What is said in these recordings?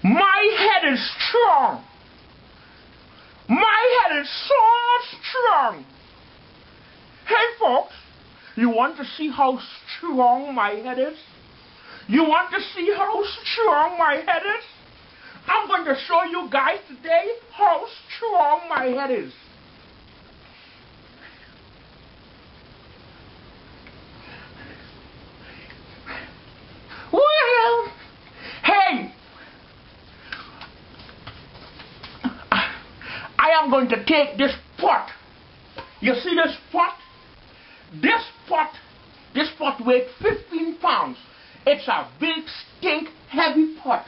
My head is strong. My head is so strong. Hey folks, you want to see how strong my head is? You want to see how strong my head is? I'm going to show you guys today how strong my head is. Well, hey, I am going to take this pot. You see this pot? This pot weighs 15 pounds. It's a big, stink, heavy pot.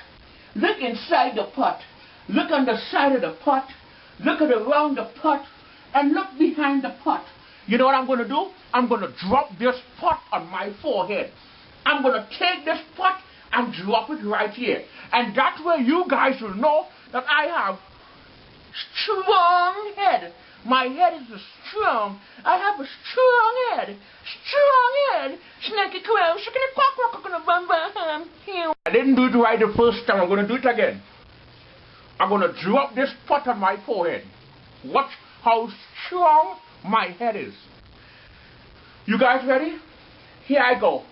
Look inside the pot. Look on the side of the pot. Look at around the pot. And look behind the pot. You know what I'm going to do? I'm going to drop this pot on my forehead. I'm going to take this pot and drop it right here. And that way you guys will know that I have strong head. My head is strong. I have a strong head. Strong head. Snaky crow, chicken and quack, quack, quack, bum, bum, I didn't do it right the first time. I'm going to do it again. I'm going to drop this pot on my forehead. Watch how strong my head is. You guys ready? Here I go.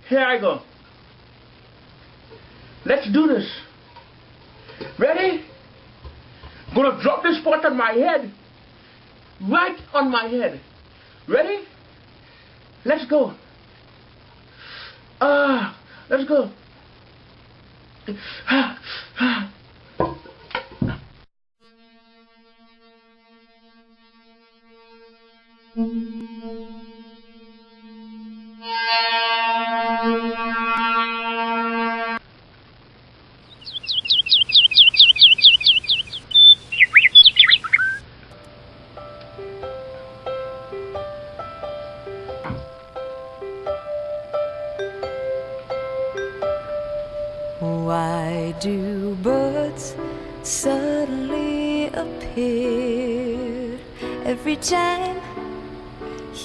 Here I go. Let's do this. Ready? I'm going to drop this pot on my head. Right on my head. Ready? Let's go. Let's go. Why do birds suddenly appear every time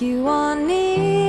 you are near?